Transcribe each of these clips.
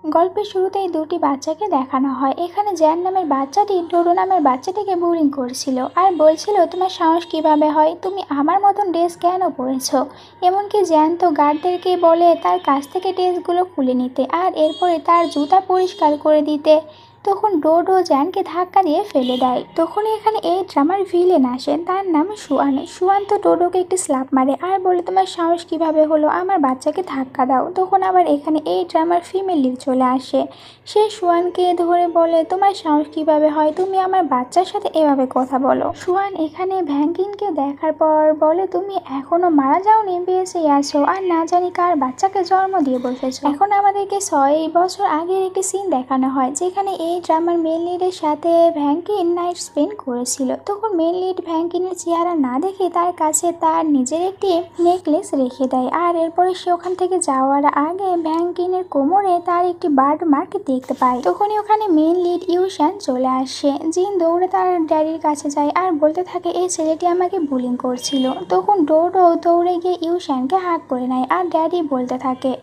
গল্পের শুরুতেই দুটি বাচ্চাকে দেখানো হয়। এখানে জ্যান নামের বাচ্চাটি ডোডো নামের বাচ্চাটিকে বুলিং করছিল আর বলছিল, তোমার সাহস কিভাবে হয়, তুমি আমার মতন ড্রেস কেন পরেছো। এমনকি জ্যান তো গার্ডদেরকে বলে তার কাছ থেকে ড্রেসগুলো খুলে নিতে আর এরপরে তার জুতা পরিষ্কার করে দিতে। তখন ডোডো জ্যানকে ধাক্কা দিয়ে ফেলে দেয়। তখনই এখানে এই ড্রামার ভিলেন আসেন, তার নাম সুয়ান। সুয়ান তো ডোডোকে একটি স্ল্যাপ মারে আর বলে, তোমার সাহস কিভাবে হলো আমার বাচ্চাকে ধাক্কা দাও। তখন আবার এখানে এই ড্রামার ফিমেল লিড চলে আসে। সে সুয়ানকে ধরে বলে, তোমার সাহস কিভাবে হয়, তুমি আমার বাচ্চার সাথে এভাবে কথা বলো। সুয়ান এখানে ভ্যাঙ্কিনকে দেখার পর বলে, তুমি এখনো মারা যাওনি, বেঁচেই আছো আর না জানি কার বাচ্চাকে জন্ম দিয়ে বসেছো। এখন আমাদেরকে 6 বছর আগের একটি সিন দেখানো হয়, যেখানে এই ড্রামার মেন লিডের সাথে ভ্যাঙ্কিন নাইট স্পেন্ড করেছিল। তখন মেন লিড ভ্যাঙ্কিনের চেহারা না দেখে তার কাছে তার নিজের একটি নেকলেস রেখে দেয় আর এরপরে সে ওখান থেকে যাওয়ার আগে ভ্যাঙ্কিনের কোমরে তার একটি বার্ড মার্ক দেখতে পায়। তখনই ওখানে মেন লিড ইউশান চলে আসে। জিন দৌড়ে তার ড্যাডির কাছে যায় আর বলতে থাকে, এই ছেলেটি আমাকে বুলিং করছিল। তখন ডোডো দৌড়ে গিয়ে ইউশানকে হাত করে নেয় আর ড্যাডি বলতে থাকে।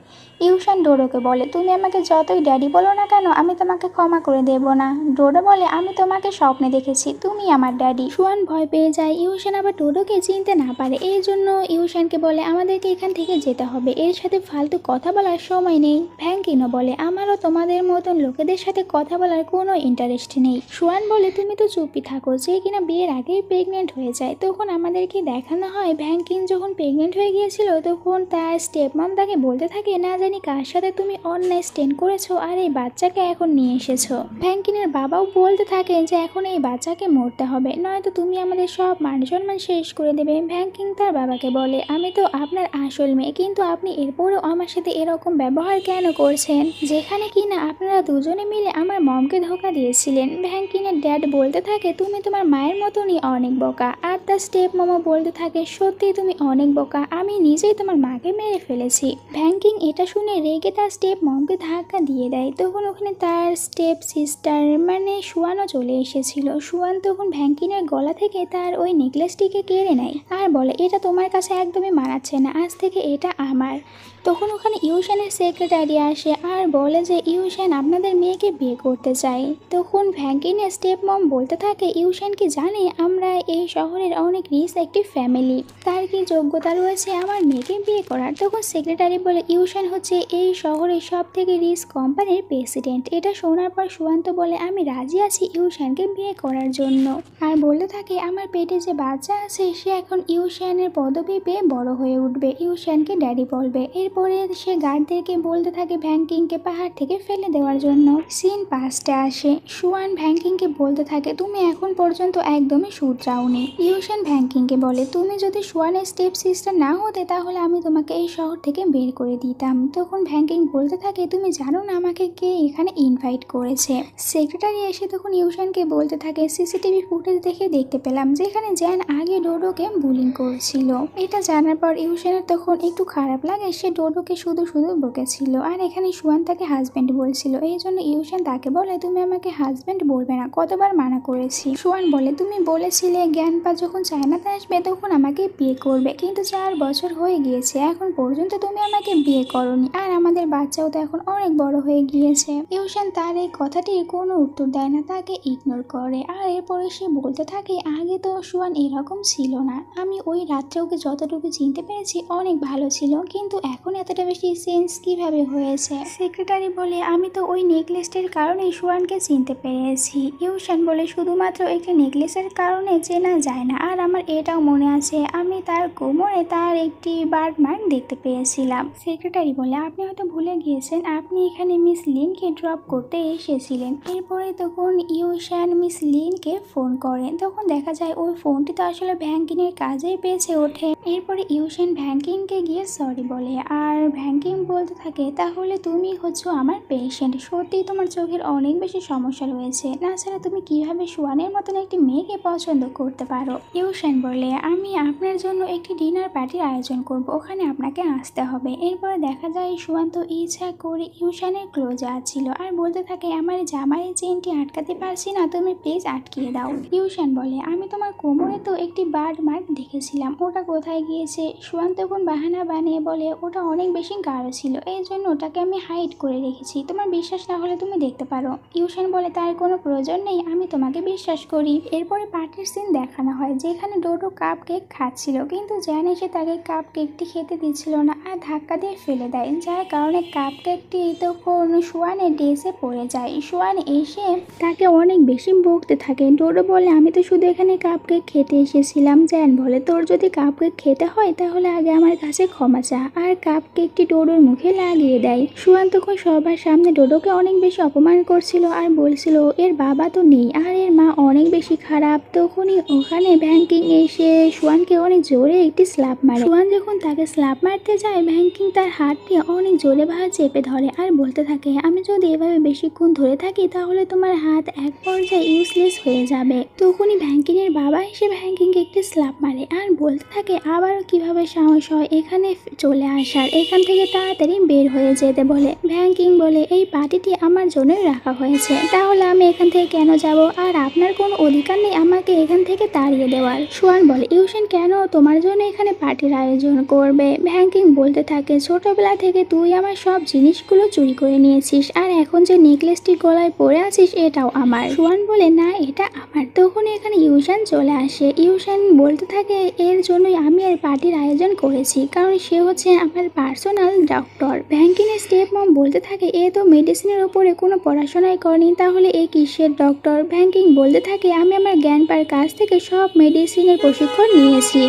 ইউশান ডোডোকে বলে, তুমি আমাকে যতই ড্যাডি বলো না কেন, আমি তোমাকে ক্ষমা করে দেব না। ডোডো বলে, আমি তোমাকে স্বপ্নে দেখেছি, তুমি আমার ড্যাডি। সুয়ান ভয় পেয়ে যায়। ইউশান আবার ডোডোকে চিনতে না পারে, এই জন্য ইউশানকে বলে, আমাদেরকে এখান থেকে যেতে হবে, এর সাথে ফালতু কথা বলার সময় নেই। ভ্যাঙ্কিনও বলে, আমারও তোমাদের মতন লোকেদের সাথে কথা বলার কোনো ইন্টারেস্ট নেই। সুয়ান বলে, তুমি তো চুপই থাকো, যে কিনা বিয়ের আগেই প্রেগনেন্ট হয়ে যায়। তখন আমাদেরকে দেখানো হয় ভ্যাঙ্কিন যখন প্রেগনেন্ট হয়ে গিয়েছিল, তখন তার স্টেপ মাম তাকে বলতে থাকে, না জানি কার সাথে তুমি অন্যায় স্টেন্ড করেছো আর এই বাচ্চাকে এখন নিয়ে এসেছো। ভ্যাঙ্কিনের বাবাও বলতে থাকে যে এখন এই বাচ্চাকে মরতে হবে, নয়তো তুমি আমাদের সব মান সম্মান শেষ করে দেবে। ভ্যাঙ্কিন তার বাবাকে বলে, আমি তো আপনার আসল মেয়ে, কিন্তু আপনি এরপরেও আমার সাথে এরকম ব্যবহার কেন করছেন, যেখানে কিনা আপনারা দুজনে মিলে আমার মমকে ধোকা দিয়েছিলেন। ভ্যাঙ্কিনের ড্যাড বলতে থাকে, তুমি তোমার মায়ের মতনই অনেক বোকা। আর তার স্টেপ মামা বলতে থাকে, সত্যি তুমি অনেক বোকা, আমি নিজেই তোমার মাকে মেরে ফেলেছি। ভ্যাঙ্কিন এটা শুনে রেগে তার স্টেপ মমকে ধাক্কা দিয়ে দেয়। তখন ওখানে তার স্টেপ সিস্টার মানে সুয়ানও চলে এসেছিল। সুয়ান তখন ভ্যাঙ্কিনের গলা থেকে তার ওই নেকলেসটিকে কেড়ে নেয় আর বলে, এটা তোমার কাছে একদমই মানাচ্ছে না, আজ থেকে এটা আমার। তখন ওখানে ইউশানের সেক্রেটারি আসে আর বলে যে ইউশান আপনাদের মেয়েকে বিয়ে করতে চাই। তখন ভ্যাঙ্কিনের স্টেপ মম বলতে থাকে, ইউশান কি জানে আমরা এই শহরের অনেক রিচ একটি ফ্যামিলি, তার কি যোগ্যতা রয়েছে আমার মেয়েকে বিয়ে করার। তখন সেক্রেটারি বলে, ইউশান হচ্ছে এই শহরের সব থেকে রিচ কোম্পানির প্রেসিডেন্ট। এটা শোনার পর সুয়ান্ত বলে, আমি রাজি আছি ইউশানকে বিয়ে করার জন্য। আর বলতে থাকে, আমার পেটে যে বাচ্চা আছে সে এখন ইউশানের পদবি পেয়ে বড় হয়ে উঠবে, ইউশানকে ড্যাডি বলবে। এরপরে সে গার্ডদেরকে বলতে থাকে ভ্যাঙ্কিংকে পাহাড় থেকে ফেলে দেওয়ার জন্য। সিন 5-এ আসে। সুয়ান ভ্যাঙ্কিংকে বলতে থাকে, তুমি এখন পর্যন্ত একদমই শুধরাওনি। ইউশান ভ্যাঙ্কিংকে বলে, তুমি যদি সুয়ানের স্টেপ সিস্টার না হতে তাহলে আমি তোমাকে এই শহর থেকে বের করে দিতাম। তখন ভ্যাঙ্কিং বলতে থাকে, তুমি জানো না আমাকে কে এখানে ইনভাইট করেছে। সেক্রেটারি এসে তখন ইউশানকে বলতে থাকে, সিসিটিভি ফুটেজ দেখতে পেলাম যেখানে জ্যান আগে ডোডোকে বুলিং করছিল। এটা জানার পর ইউশানের তখন একটু খারাপ লাগে, সে ডোডোকে শুধু শুধু বকেছিল আর এখানে সুয়ান তাকে হাজব্যান্ড বলছিল। এই জন্য ইউশান তাকে বলে, তুমি আমাকে হাজব্যান্ড বলবে না, কতবার মানা করেছি। সুয়ান বলে, তুমি বলেছিলে জ্ঞানপা যখন চায়নাতে আসবে তখন আমাকে বিয়ে করবে, কিন্তু 4 বছর হয়ে গিয়েছে, এখন পর্যন্ত তুমি আমাকে বিয়ে করনি আর আমাদের বাচ্চাও তো এখন অনেক বড় হয়ে গিয়েছে। ইউশান তার এই কথাটির কোনো উত্তর দেয় না, তাকে ইগনোর করে। আর এরপরে সে বলতে থাকে, আগে তো সুয়ান এরকম ছিল না, আমি ওই রাত্রে ওকে যতটুকু চিনতে পেরেছি অনেক ভালো ছিল, কিন্তু এখন এতটা বেশি চেঞ্জ কিভাবে হয়েছে। সেক্রেটারি বলে, আমি তো ওই নেকলেসটির কারণে সুয়ানকে চিনতে পেরেছি। ইউশান বলে, শুধুমাত্র একটি নেকলেসের কারণে চেনা যায় না, আর আমার এটাও মনে আছে আমি তার কোমরে তার একটি বার্ড মার্ক দেখতে পেয়েছিলাম। সেক্রেটারি বলে, আপনি হয়তো ভুলে গিয়েছেন আপনি এখানে মিস লিনকে ড্রপ করতে এসেছিলেন। এরপরে তখন ইউশান মিস লিনকে ফোন করেন। তখন দেখা যায় ওই ফোনটি তো আসলে ভ্যাঙ্কিনের কাজেই বেঁচে ওঠে। এরপরে ইউশান ভ্যাঙ্কিংকে গিয়ে সরি বলে আর ভ্যাঙ্কিং বলতে থাকে, তাহলে তুমি হচ্ছ আমার পেশেন্ট, সত্যিই তোমার চোখের অনেক বেশি সমস্যা রয়েছে, না ছাড়া তুমি কিভাবে সুয়ানের মতন একটি মেয়েকে পছন্দ করতে পারো। ইউশান বলে, আমি আপনার জন্য একটি ডিনার পার্টির আয়োজন করব, ওখানে আপনাকে আসতে হবে। এরপরে দেখা যায় সুয়ান তো ইচ্ছা করে ইউশানের ক্লোজে আসছিল আর বলতে থাকে, আমার জামাইয়ের চেনটি আটকাতে পারছি না, তুমি প্লিজ আটকিয়ে দাও। ইউশান বলে, আমি তোমার কোমরে তো একটি বার্ড মার্ক দেখেছিলাম, ওটা কোথায় গিয়েছে। সুয়ান তখন বাহানা বানিয়ে বলে, ওটা অনেক বেশি গাঢ় ছিল, এই জন্য ওটাকে আমি হাইড করে রেখেছি। তোমার বিশ্বাস না হলে তুমি দেখতে পারো। ইউশান বলে তার কোনো প্রয়োজন নেই, আমি তোমাকে বিশ্বাস করি। এরপরে পার্টির সিন দেখানো হয় যেখানে ডোডো কাপ কেক খাচ্ছিল, কিন্তু জ্যান এসে তাকে কাপ কেকটি খেতে দিচ্ছিল না আর ধাক্কা দিয়ে ফেলে দেয়, যার কারণে কাপ কেকটি তখন সোয়ানের ড্রেসে পড়ে যায়। সোয়ান এসে তাকে অনেক বেশি বকতে থাকে। ডোডো বলে আমি তো শুধু এখানে কাপ কেক খেতে এসেছিলাম। জ্যান বলে তোর যদি কাপ কেক খেতে হয় তাহলে আগে আমার কাছে ক্ষমা চা, আর কাপ কেকটি ডোডোর মুখে লাগিয়ে দেয়। সোয়ান তখন সবার সামনে ডোডোকে অনেক বেশি অপমান করছিল আর বলছিল এর বাবা তো নেই আর এর মা অনেক বেশি খারাপ। তখনই ওখানে ভ্যাংকিং এসে সোয়ানকে অনেক জোরে একটি স্ল্যাপ মারে। সোয়ান যখন তাকে স্ল্যাপ মারতে যায়, ভ্যাংকিং তার হাতটি অনেক জোরে ভাবে চেপে ধরে আর বলতে থাকে আমি যদি এভাবে বেশিক্ষণ ধরে থাকি তাহলে তোমার হাত এক পর্যায়ে ইউজলেস হয়ে যাবে। তখনই ভ্যাংকিং এর বাবা এসে ভ্যাংকিংকে একটি স্ল্যাপ মারে আর বলতে থাকে আবারও কিভাবে সাহস হয় এখানে চলে আসার, এখান থেকে তাড়াতাড়ি বের হয়ে যেতে বলে। ভ্যাংকিং বলে এই পার্টিটি আমার জন্যই রাখা হয়েছে, তাহলে আমি এখান থেকে কেন যাব, আর আপনার কোনো অধিকার নেই আমাকে এখান থেকে তাড়িয়ে দেওয়ার। সোয়ান বলে ইউশান কেন তোমার জন্য এখানে পার্টির আয়োজন করবে। ভ্যাংকিং বলতে থাকে ছোটবেলা থেকে তুই আমার সব জিনিসগুলো চুরি করে নিয়েছিস, আর এখন যে নেকলেসটি গলায় পরে আছিস এটাও আমার। সোয়ান বলে না এটা আমার। তখন এখানে ইউশান চলে আসে। ইউশান বলতে থাকে এর জন্যই আমি আর পার্টির আয়োজন করেছি, কারণ সে হচ্ছে আমার পার্সোনাল ডক্টর। ভ্যাংকিংয়ের স্টেপ মম বলতে থাকে এ তো মেডিসিনের উপরে কোনো পড়াশোনাই করেনি, তাহলে এ কিসের ডক্টর। ভ্যাংকিং বলতে থাকে আমি আমার জ্ঞানপার কাছ থেকে সব মেডিসিনের প্রশিক্ষণ নিয়েছি।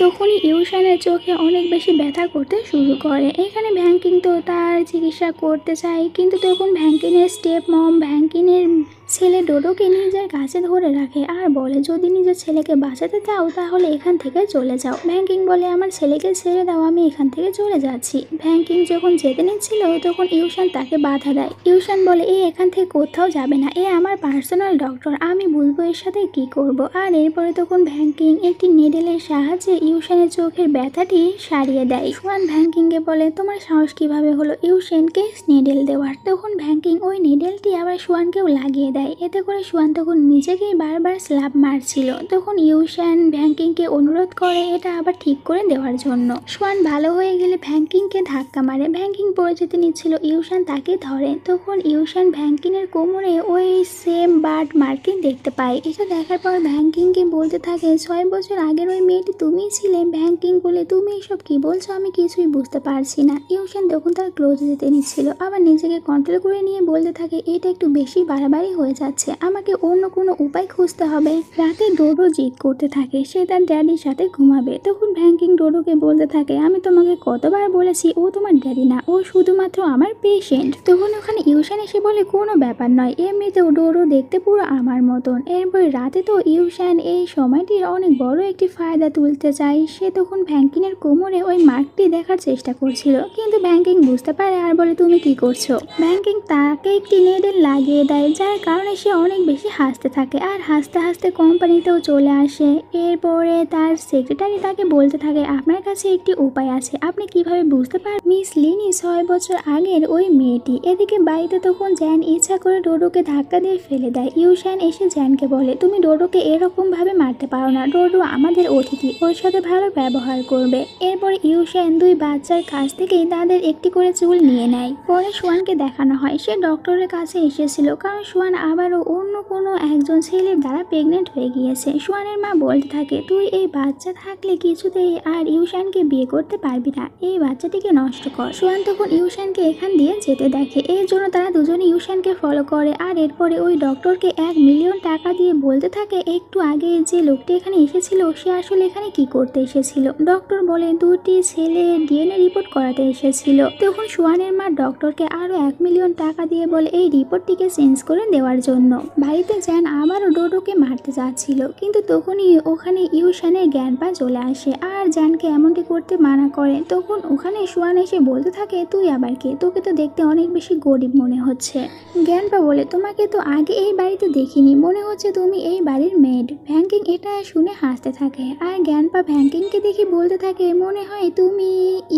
তখনই ইউশানের চোখে অনেক বেশি ব্যথা করতে শুরু করে। এখানে ভ্যাংকিং তো তার চিকিৎসা করতে চায়, কিন্তু তখন ভ্যাংকিংয়ের স্টেপ মম ভ্যাংকিংয়ের ছেলে ডোডোকে নিজের কাছে ধরে রাখে আর বলে যদি নিজের ছেলেকে বাঁচাতে চাও তাহলে এখান থেকে চলে যাও। ভ্যাংকিং বলে আমার ছেলেকে ছেড়ে দাও, আমি এখান থেকে চলে যাচ্ছি। ভ্যাংকিং যখন যেতে নিচ্ছিল তখন ইউশান তাকে বাধা দেয়। ইউশান বলে এ এখান থেকে কোথাও যাবে না, এ আমার পার্সোনাল ডক্টর, আমি বুঝবো এর সাথে কি করব। আর এরপরে তখন ভ্যাংকিং একটি নেডেলের সাহায্যে ইউশানের চোখের ব্যথাটি সারিয়ে দেয়। সোয়ান ভ্যাংকিংকে বলে তোমার সাহস কিভাবে হলো ইউশানকে নেডেল দেওয়ার। তখন ভ্যাংকিং ওই নেডেলটি আবার সোয়ানকেও লাগিয়ে দেয়। এতে করে সোয়ান তখন নিজেকেই বারবার স্ল্যাপ মারছিল। তখন ইউশান ভ্যাংকিংকে অনুরোধ করে এটা আবার ঠিক করে দেওয়ার জন্য। সোয়ান ভালো হয়ে গেলে ভ্যাংকিংকে ধাক্কা মারে। ভ্যাংকিং পড়ে যেতে নিচ্ছিল, ইউশান তাকে ধরে। তখন ইউশান ভ্যাংকিংয়ের কোমরে ওই সেম বার্ড মার্কিং দেখতে পায়। এটা দেখার পর ভ্যাংকিংকে বলতে থাকে 6 বছর আগের ওই মেয়েটি তুমিই ছিলে। ভ্যাংকিং বলে তুমি এসব কি বলছো, আমি কিছুই বুঝতে পারছি না। ইউশান তখন তার ক্লোজে যেতে নিচ্ছিল, আবার নিজেকে কন্ট্রোল করে নিয়ে বলতে থাকে এটা একটু বেশি বাড়াবাড়ি হয়ে যাচ্ছে, আমাকে অন্য কোনো উপায় খুঁজতে হবে। রাতে ডোডো জিদ করতে থাকে সে তার ড্যাডির সাথে ঘুমাবে। তখন ভ্যাংকিং ডোডোকে বলতে থাকে আমি তোমাকে কতবার বলেছি ও তোমার ড্যাডি না, ও শুধুমাত্র আমার পেশেন্ট। তখন ওখানে ইউশান এসে বলে কোনো ব্যাপার নয়, এমনিতেও ডোডো দেখতে পুরো আমার মতন। এরপরে রাতে তো ইউশান এই সময়টির অনেক বড় একটি ফায়দা তুলতে চায়। সে তখন ভ্যাংকিংয়ের কোমরে ওই মার্কটি দেখার চেষ্টা করছিল, কিন্তু ভ্যাংকিং বুঝতে পারে আর বলে তুমি কি করছো। ভ্যাংকিং তাকে একটি নেডেল লাগিয়ে দেয়, যার কারণে সে অনেক বেশি হাসতে থাকে আর হাসতে হাসতে কোম্পানিতেও চলে আসে। এরপরে তার সেক্রেটারি তাকে বলতে থাকে আপনার কাছে একটি উপায় আছে, আপনি কিভাবে বুঝতে পারবেন মিস লিনি 6 বছর আগের ওই মেয়েটি। এদিকে বাড়িতে তখন জ্যান ইচ্ছা করে ডোডোকে ধাক্কা দিয়ে ফেলে দেয়। ইউশান এসে জ্যানকে বলে তুমি ডোডোকে এরকম ভাবে মারতে পারো না, ডোডো আমাদের অতিথি, ওর সাথে ভালো ব্যবহার করবে। এরপরে ইউশান 2 বাচ্চার কাছ থেকেই তাদের একটি করে চুল নিয়ে নেয়। পরে সোয়ানকে দেখানো হয় সে ডক্টরের কাছে এসেছিল, কারণ সোয়ান আবারও অন্য কোনো একজন ছেলের দ্বারা প্রেগনেন্ট হয়ে গিয়েছে। সোয়ানের মা বলতে থাকে তুই এই বাচ্চা থাকলে কিছুতেই আর ইউশানকে বিয়ে করতে পারবি না, এই বাচ্চাটিকে নষ্ট কর। সোয়ান তখন ইউশানকে এখান দিয়ে যেতে দেখে, এর জন্য তারা দুজনে ইউশানকে ফলো করে। আর এরপরে ওই ডক্টরকে 1 মিলিয়ন টাকা দিয়ে বলতে থাকে একটু আগে যে লোকটি এখানে এসেছিল সে আসলে এখানে কি করতে এসেছিল। ডক্টর বলে 2টি ছেলে ডিএনএ রিপোর্ট করাতে এসেছিল। তখন সোয়ানের মা ডক্টরকে আরো 1 মিলিয়ন টাকা দিয়ে বলে এই রিপোর্টটিকে চেঞ্জ করে দেওয়ার জন্য। বাড়িতে জ্যান আবারও ডোডোকে মারতে যাচ্ছিল, কিন্তু তখনই ওখানে ইউশানের জ্ঞানপা চলে আসে আর জ্যানকে এমনটি করতে মানা করে। তখন ওখানে সোয়ান এসে বলতে থাকে তুই আবার কে, তোকে তো দেখতে অনেক বেশি গরিব মনে হচ্ছে। জ্ঞানপা বলে তোমাকে তো আগে এই বাড়িতে দেখিনি, মনে হচ্ছে তুমি এই বাড়ির মেড। ভ্যাংকিং এটা শুনে হাসতে থাকে আর জ্ঞানপা ভ্যাংকিংকে দেখে বলতে থাকে মনে হয় তুমি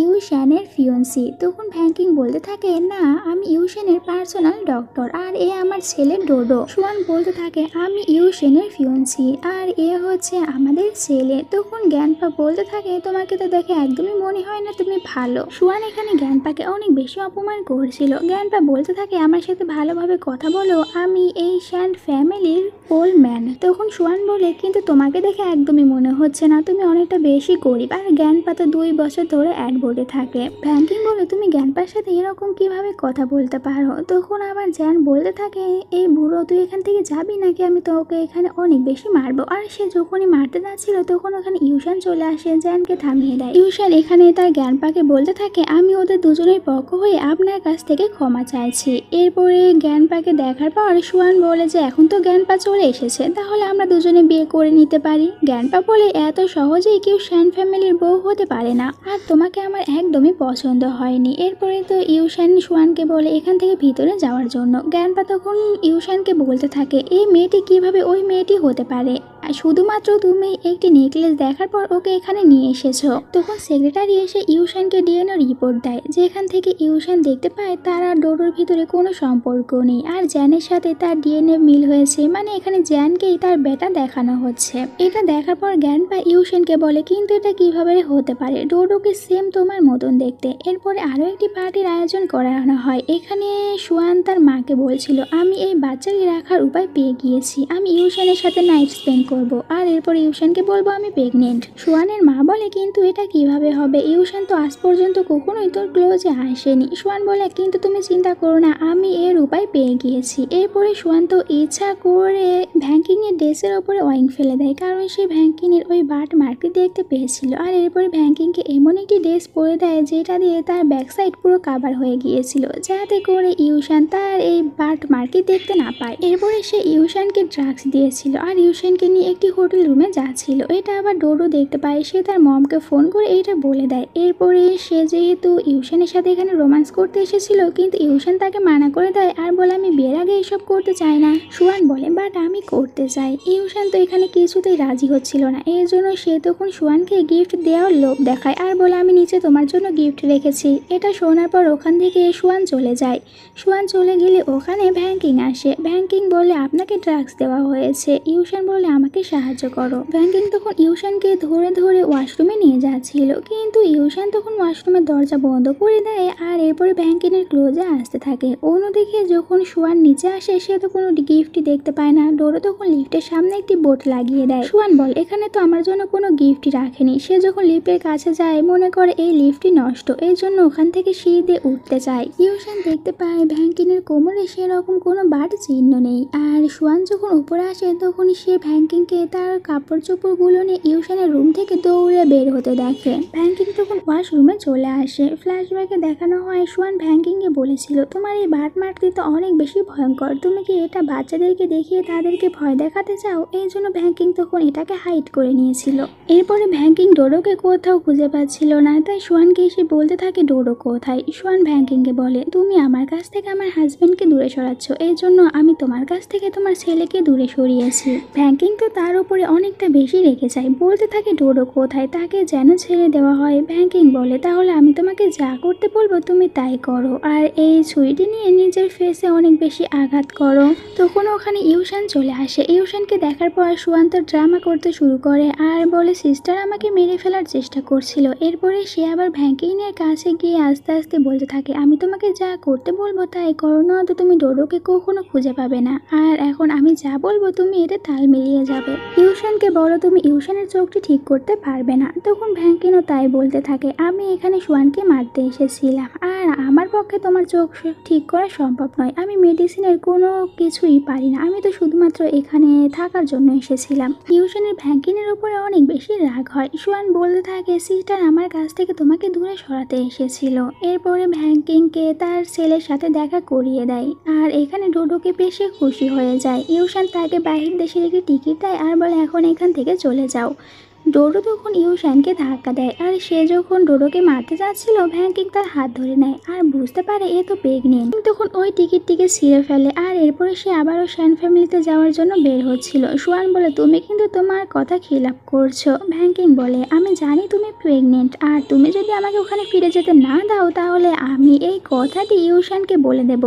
ইউশানের ফিয়ন্সি। তখন ভ্যাংকিং বলতে থাকে না, আমি ইউশানের পার্সোনাল ডক্টর আর এ আমার ছেলের ডোডো। সুয়ান বলতে থাকে আমি ইউশেনের ফিয়ন্সি আর এ হচ্ছে আমাদের ছেলে। তখন জ্ঞানপা বলতে থাকে তোমাকে তো দেখে একদমই মনে হয় না তুমি ভালো। সুয়ান এখানে জ্ঞানপাকে অনেক বেশি অপমান করছিল। জ্ঞানপা বলতে থাকে আমার সাথে ভালোভাবে কথা বলো, আমি এই শ্যান্ড ফ্যামিলির ওল্ড ম্যান। তখন সুয়ান বলে কিন্তু তোমাকে দেখে একদমই মনে হচ্ছে না, তুমি অনেকটা বেশি গরিব। আর জ্ঞানপা তো 2 বছর ধরে অ্যাডবোর্ডে থাকে। ভ্যাঙ্কিং বলে তুমি জ্ঞানপার সাথে এরকম কিভাবে কথা বলতে পারো। তখন আবার জ্যান বলতে থাকে এই বুড়ো তুই এখান থেকে যাবি নাকি আমি তোকে এখানে অনেক বেশি মারবো। আর সে যখনই মারতে যাচ্ছিল তখন ওখানে ইউশান চলে আসে, জ্যানকে থামিয়ে দেয়। ইউশান এখানে তার জ্ঞানপাকে বলতে থাকে আমি ওদের দুজনের পক্ষ হয়ে আপনার কাছ থেকে ক্ষমা চাইছি। এরপরে জ্ঞানপাকে দেখার পর সুয়ান বলে যে এখন তো জ্ঞানপা চলে এসেছে, তাহলে আমরা দুজনে বিয়ে করে নিতে পারি। জ্ঞানপা বলে এত সহজেই কেউ শ্যান ফ্যামিলির বউ হতে পারে না, আর তোমাকে আমার একদমই পছন্দ হয়নি। এরপরে তো ইউশান সুয়ানকে বলে এখান থেকে ভিতরে যাওয়ার জন্য। জ্ঞানপা তখন ইউশানকে বলতে থাকে এই মেয়েটি কিভাবে ওই মেয়েটি হতে পারে, শুধুমাত্র তুমি একটি নেকলেস দেখার পর ওকে এখানে নিয়ে এসেছো। তখন সেক্রেটারি এসে ইউশানকে ডিএনএ রিপোর্ট দেয়, যেখান থেকে ইউশান দেখতে পায় তার আর ডোডোর ভিতরে কোনো সম্পর্ক নেই, আর জ্যানের সাথে তার ডিএনএ মিল হয়েছে, মানে এখানে জ্যানকেই তার বেটা দেখানো হচ্ছে। এটা দেখার পর জ্ঞানপা ইউশানকে বলে কিন্তু এটা কিভাবে হতে পারে, ডোডোকে সেম তোমার মতন দেখতে। এরপরে আরো একটি পার্টির আয়োজন করানো হয়। এখানে সুয়ান তার মাকে বলছিল আমি এই বাচ্চাকে রাখার উপায় পেয়ে গিয়েছি, আমি ইউশানের সাথে নাইট স্পেন্ড করব, আর এরপর ইউশানকে বলবো আমি প্রেগনেন্ট। সুয়ানের মা বলে কিন্তু এটা কিভাবে হবে, ইউশান তো আজ পর্যন্ত কখনোই তোর ক্লোজে আসেনি। সুয়ান বলে কিন্তু তুমি চিন্তা করো না, আমি এর উপায় পেয়ে গিয়েছি। এরপরে সুয়ান তো ইচ্ছা করে ভ্যাঙ্কিং এর ড্রেসের ওপরে ওয়াইন ফেলে দেয়, কারণ সে ভ্যাঙ্কিং এর ওই বাট মার্কটি দেখতে পেয়েছিল। আর এরপরে ভ্যাঙ্কিংকে এমন একটি ড্রেস পরে দেয় যেটা দিয়ে তার ব্যাক সাইড পুরো কাভার হয়ে গিয়েছিল, যাতে করে ইউশান তার এই বাট মার্কটি দেখতে না পায়। এরপরে সে ইউশানকে ড্রাগস দিয়েছিল আর ইউশানকে নিয়ে একটি হোটেল রুমে যাচ্ছিল। এটা আবার ডোডো দেখতে পায়, সে তার মমকে ফোন করে এইটা বলে দেয়। এরপরে সে যেহেতু ইউশানের সাথে এখানে রোম্যান্স করতে এসেছিল, কিন্তু ইউশান তাকে মানা করে দেয় আর বলে আমি বিয়ের আগে এসব করতে চাই না। সুয়ান বলে বাট আমি করতে চাই। ইউশান তো এখানে কিছুতেই রাজি হচ্ছিল না, এর জন্য সে তখন সুয়ানকে গিফট দেওয়ার লোভ দেখায় আর বলে আমি নিচে তোমার জন্য গিফট রেখেছি। এটা শোনার পর ওখান থেকে সুয়ান চলে যায়। সুয়ান চলে গেলে ওখানে ভ্যাঙ্কিং আসে। ভ্যাঙ্কিং বলে আপনাকে ড্রাগস দেওয়া হয়েছে। ইউশান বলে আমাকে সাহায্য করো। ভ্যাঙ্কিং তখন ইউশানকে ধরে ধরে ওয়াশরুমে নিয়ে যাচ্ছিল, কিন্তু ইউশান তখন ওয়াশরুমের দরজা বন্ধ করে দেয় আর এরপরে ভ্যাঙ্কিনের ক্লোজে আসতে থাকে। অন্যদিকে যখন সুয়ান নিচে আসে সে তো কোনো গিফটই দেখতে পায় না। ডোরো তখন লিফটের সামনে একটি বোর্ড লাগিয়ে দেয়। সুয়ান বল এখানে তো আমার জন্য কোনো গিফটই রাখেনি। সে যখন লিফটের কাছে যায় মনে করে এই লিফটটি নষ্ট, এর জন্য ওখান থেকে সিঁড়ি দিয়ে উঠতে চায়। ইউশান দেখতে পায় ভ্যাঙ্কিনের কোমরে সেরকম কোনো বাট চিহ্ন নেই। আর সুয়ান যখন উপরে আসে তখনই সে ভ্যাঙ্কিংকে তার কাপড় চোপড়গুলো নিয়ে ইউশানের রুম থেকে দৌড়ে বের হতে দেখে। ভ্যাঙ্কিং তখন ওয়াশরুমে চলে আসে। ফ্ল্যাশব্যাকে দেখানো হয় সুয়ান ভ্যাঙ্কিংকে বলেছিল তোমার এই বাট মারতে তো অনেক বেশি ভয়ঙ্কর, তুমি কি এটা বাচ্চাদেরকে দেখিয়ে তাদেরকে ভয় দেখাতে চাও, এই জন্য ভ্যাঙ্কিং তখন এটাকে হাইড করে নিয়েছিল। এরপরে ভ্যাঙ্কিং ডোডোকে কোথাও খুঁজে পাচ্ছিল না, তাই সুয়ানকে এসে বলতে থাকে ডোডো কোথায়। সুয়ান ভ্যাঙ্কিংকে বলে তুমি আমার কাছ থেকে আমার হাজবেন্ডকে দূরে সরাচ্ছ, এই জন্য আমি তোমার কাছ থেকে তোমার ছেলেকে দূরে সরিয়েছি। ভ্যাঙ্কিং তো তার উপরে অনেকটা বেশি রেখে যায়, বলতে থাকে ডোডো কোথায়, তাকে যেন ছেড়ে দেওয়া হয়। ভ্যাঙ্কিং বলে তাহলে আমি তোমাকে যা করতে বলবো তুমি তাই করো, আর এই ছুরিটি নিয়ে নিজের ফেসে অনেক বেশি আঘাত করো। তখন ওখানে ইউশান চলে আসে। ইউশানকে দেখার পর সুয়ান তো ড্রামা করতে শুরু করে আর বলে সিস্টার আমাকে মেরে ফেলার চেষ্টা করছিল। এরপরে সে আবার ভ্যাঙ্কিংয়ের কাছে গিয়ে আস্তে আস্তে বলতে থাকে আমি তোমাকে যা করতে বলবো তাই করো, না তো তুমি ডোডোকে কখনো খুঁজে পাবে না, আর এখন আমি যা বলবো তুমি এতে তাল মিলিয়ে যাবে। ইউশানকে বলো তুমি ইউশানের চোখটি ঠিক করতে পারবে না। তখন ভ্যাঙ্কিনও তাই বলতে থাকে আমি এখানে সুয়ানকে মারতে এসেছিলাম, আর আমার পক্ষে তোমার চোখ ঠিক করা সম্ভব নয়, আমি মেডিসিনের কোনো কিছুই পারি না, আমি তো শুধুমাত্র এখানে থাকার জন্য এসেছিলাম। ইউশানের ভ্যাঙ্কিনের উপরে অনেক বেশি রাগ হয়। সুয়ান বলতে থাকে সিস্টার আমার কাছ থেকে তোমাকে দূরে সরাতে এসেছিল। এরপরে ভ্যাঙ্কিংকে তার ছেলের সাথে দেখা করিয়ে দেয়, আর এখানে ডোডোকে বেশি খুশি হয়ে যায়। ইউশান তাকে বাহির দেশের একটি টিকিট দেয় আর বলে এখন এখান থেকে চলে যাও। ডোডো তখন ইউশানকে ধাক্কা দেয় আর সে যখন ডোডোকে মারতে যাচ্ছিল ভ্যাংকিং তার হাত ধরে নেয় আর বুঝতে পারে এ তো প্রেগনেন্ট। তখন ওই টিকিটটিকে ছিঁড়ে ফেলে আর এরপরে সে আবারও শ্যান ফ্যামিলিতে যাওয়ার জন্য বের হচ্ছিল। সুয়ান বলে তুমি কিন্তু তোমার কথা খিলাপ করছো। ভ্যাংকিং বলে আমি জানি তুমি প্রেগনেন্ট আর তুমি যদি আমাকে ওখানে ফিরে যেতে না দাও তাহলে আমি এই কথাটি ইউশানকে বলে দেব।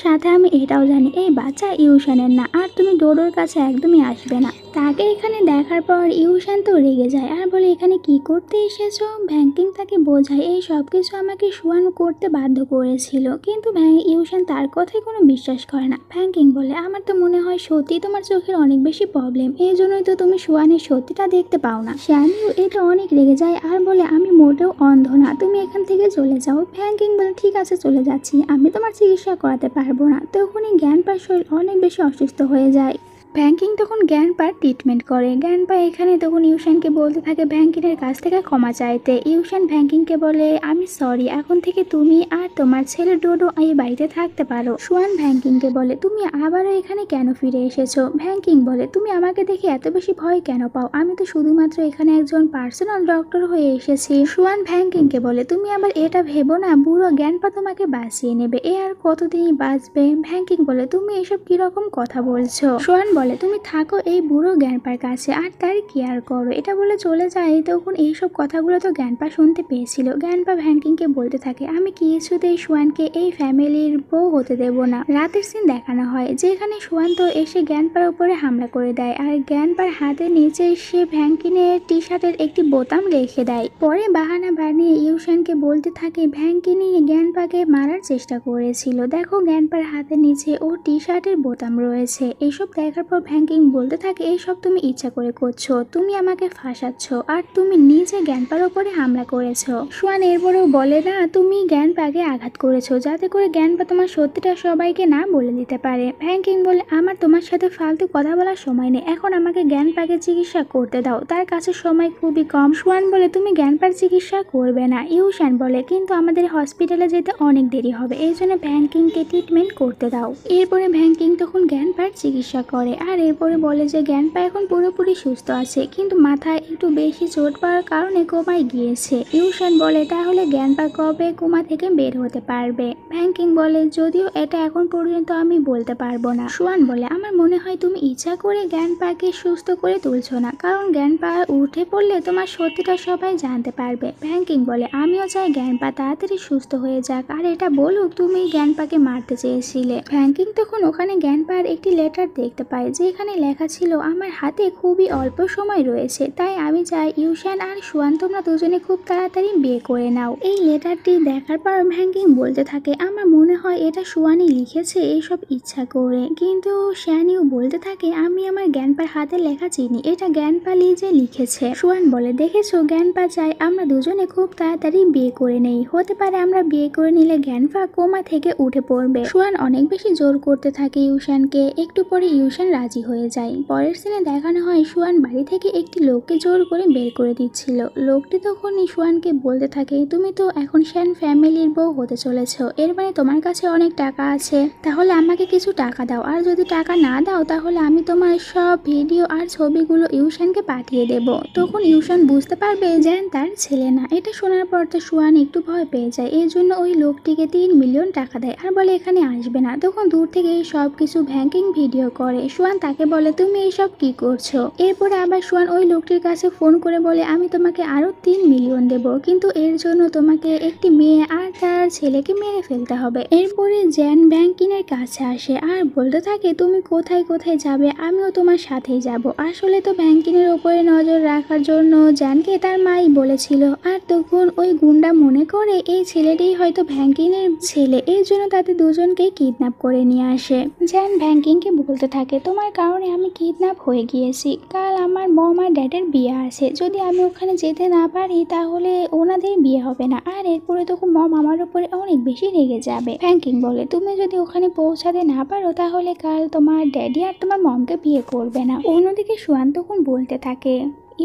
সাথে আমি এটাও জানি এই বাচ্চা ইউশানের না আর তুমি ডোডোর কাছে একদমই আসবে না। তাকে এখানে দেখার পর ইউশান তো রেগে যায় আর বলে এখানে কি করতে এসেছো। ভ্যাংকিং তাকে বোঝায় এই সব কিছু আমাকে সুয়ান করতে বাধ্য করেছিল, কিন্তু ইউশান তার কথাই কোনো বিশ্বাস করে না। ভ্যাংকিং বলে আমার তো মনে হয় সত্যি তোমার চোখের অনেক বেশি প্রবলেম, এই জন্যই তো তুমি সুয়ানের সত্যিটা দেখতে পাও না। শ্যানিও এটা অনেক রেগে যায় আর বলে আমি মোটেও অন্ধ না, তুমি এখান থেকে চলে যাও। ভ্যাংকিং বলে ঠিক আছে চলে যাচ্ছি, আমি তোমার চিকিৎসা করাতে পারবো না। তখনই জ্ঞানপার শরীর অনেক বেশি অসুস্থ হয়ে যায়। ভ্যাংকিং তখন জ্ঞানপার ট্রিটমেন্ট করে। জ্ঞানপা এখানে তখন ইউশানকে বলতে থাকে ভ্যাংকিনের কাছ থেকে ক্ষমা চাইতে। ইউশান ভ্যাংকিংকে বলে আমি সরি, এখন থেকে তুমি আর তোমার ছেলে ডোডো এই বাড়িতে থাকতে পারো। সুয়ান ভ্যাংকিংকে বলে তুমি আবারও এখানে কেন ফিরে এসেছো। ভ্যাংকিং বলে তুমি আমাকে দেখে এত বেশি ভয় কেন পাও, আমি তো শুধুমাত্র এখানে একজন পার্সোনাল ডক্টর হয়ে এসেছি। সুয়ান ভ্যাংকিংকে বলে তুমি আবার এটা ভেবো না বুড়ো জ্ঞানপা তোমাকে বাঁচিয়ে নেবে, এ আর কতদিনই বাঁচবে। ভ্যাংকিং বলে তুমি এসব কিরকম কথা বলছো। সুয়ান বলে তুমি থাকো এই বুড়ো জ্ঞানপার কাছে আর তার কেয়ার করো। এটা বলে চলে যায়। তখন এইসব কথাগুলো তো জ্ঞানপা শুনতে পেয়েছিল। জ্ঞানপা ভ্যাংকিংকে বলতে থাকে আমি কিছুতেই সুয়ানকে এই ফ্যামিলির বউ হতে দেব না। রাতের সিন দেখানো হয় যেখানে সুয়ান তো এসে জ্ঞানপার উপরে হামলা করে দেয় আর জ্ঞানপার হাতের নিচে সে ভ্যাংকিনের টি শার্টের একটি বোতাম রেখে দেয়। পরে বাহানা বানিয়ে ইউশানকে বলতে থাকে ভ্যাংকিনি জ্ঞানপাকে মারার চেষ্টা করেছিল, দেখো জ্ঞানপার হাতের নিচে ও টি শার্টের বোতাম রয়েছে। এইসব দেখার পর ভ্যাংকিং বলতে থাকে এইসব তুমি ইচ্ছা করে করছো, তুমি আমাকে ফাঁসাচ্ছ আর তুমি নিজে জ্ঞানপার ওপরে হামলা করেছো। সুয়ান এরপরেও বলে না তুমি জ্ঞানপাকে আঘাত করেছো যাতে করে জ্ঞানপা তোমার সত্যিটা সবাইকে না বলে দিতে পারে। ভ্যাংকিং বলে আমার তোমার সাথে ফালতু কথা বলার সময় নেই, এখন আমাকে জ্ঞানপাকে চিকিৎসা করতে দাও, তার কাছে সময় খুবই কম। সুয়ান বলে তুমি জ্ঞানপার চিকিৎসা করবে না। ইউশান বলে কিন্তু আমাদের হসপিটালে যেতে অনেক দেরি হবে, এই জন্য ভ্যাংকিংকে ট্রিটমেন্ট করতে দাও। এরপরে ভ্যাংকিং তখন জ্ঞানপার চিকিৎসা করে আর এরপরে বলে যে জ্ঞানপা এখন পুরোপুরি সুস্থ আছে, কিন্তু মাথায় একটু বেশি চোট পাওয়ার কারণে কোমায় গিয়েছে। ইউশান বলে তাহলে জ্ঞানপা কবে কোমা থেকে বের হতে পারবে। ভ্যাংকিং বলে যদিও এটা এখন পর্যন্ত আমি বলতে পারবো না। সুয়ান বলে আমার মনে হয় তুমি ইচ্ছা করে জ্ঞানপাকে সুস্থ করে তুলছো না, কারণ জ্ঞানপা উঠে পড়লে তোমার সত্যিটা সবাই জানতে পারবে। ভ্যাংকিং বলে আমিও চাই জ্ঞানপা তাড়াতাড়ি সুস্থ হয়ে যাক আর এটা বলুক তুমি জ্ঞানপাকে মারতে চেয়েছিলে। ভ্যাংকিং তখন ওখানে জ্ঞানপার একটি লেটার দেখতে পায় যেখানে লেখা ছিল আমার হাতে খুবই অল্প সময় রয়েছে, তাই আমি চাই ইউশান আর সুয়ান তোমরা দুজনে খুব তাড়াতাড়ি বিয়ে করে নাও। এই লেটারটি দেখার পর ভ্যাংকিং বলতে থাকে আমার মনে হয় এটা সুয়ানই লিখেছে এইসব ইচ্ছা করে, কিন্তু শ্যানিও বলতে থাকে আমি আমার জ্ঞানপার হাতে লেখা চিনি, এটা জ্ঞানপা নিজে লিখেছে। সুয়ান বলে দেখেছো জ্ঞানপা চাই আমরা দুজনে খুব তাড়াতাড়ি বিয়ে করে নেই, হতে পারে আমরা বিয়ে করে নিলে জ্ঞানপা কোমা থেকে উঠে পড়বে। সুয়ান অনেক বেশি জোর করতে থাকে ইউশানকে, একটু পরে ইউশান রাজি হয়ে যায়। পরের সিনে দেখানো হয় সুয়ান বাড়ি থেকে একটি লোককে জোর করে বের করে দিচ্ছিল। লোকটি তখন সুয়ানকে বলতে থাকে তুমি তো এখন শ্যান ফ্যামিলির বউ হতে চলেছো, এর মানে তোমার কাছে অনেক টাকা আছে, তাহলে আমাকে কিছু টাকা দাও, আর যদি টাকা না দাও তাহলে আমি তোমার সব ভিডিও আর ছবিগুলো ইউশানকে পাঠিয়ে দেব। তখন ইউশান বুঝতে পারবে যে তার ছেলে না। এটা শোনার পর তো সুয়ান একটু ভয় পেয়ে যায়, এই জন্য ওই লোকটিকে 3 মিলিয়ন টাকা দেয় আর বলে এখানে আসবে না। তখন দূর থেকে সব কিছু ভ্যাংকিং ভিডিও করে। সুয়ান তাকে বলে তুমি এইসব কি করছো। এরপরে আবার সুয়ান ওই লোকটির কাছে ফোন করে বলে আমি তোমাকে আরো 3 মিলিয়ন দেব, কিন্তু এর জন্য তোমাকে একটি মেয়ে আর তার ছেলেকে মেরে ফেলতে হবে। এরপরে জ্যান ভ্যাংকিনের কাছে আসে আর বলতে থাকে তুমি কোথায় কোথায় যাবে, আমিও তোমার সাথেই যাব। আসলে তো ভ্যাংকিনের উপরে নজর রাখার জন্য জ্যানকে তার মাই বলেছিল, আর তখন ওই গুন্ডা মনে করে এই ছেলেটাই হয়তো ভ্যাংকিনের ছেলে, এই জন্য তাদের দুজনকে কিডন্যাপ করে নিয়ে আসে। জ্যান ভ্যাংকিংকে বলতে থাকে তোমার কারণে আমি কিডন্যাপ হয়ে গিয়েছি, কাল আমার মম আর ড্যাডের বিয়ে আছে, যদি আমি ওখানে যেতে না পারি তাহলে ওনাদের বিয়ে হবে না, আর এরপরে তখন মম আমার উপরে অনেক বেশি রেগে যাবে। ভ্যাংকিং বলে তুমি যদি ওখানে পৌঁছাতে না পারো তাহলে কাল তোমার ড্যাডি আর তোমার মমকে বিয়ে করবে না। অন্যদিকে সুয়ান তখন বলতে থাকে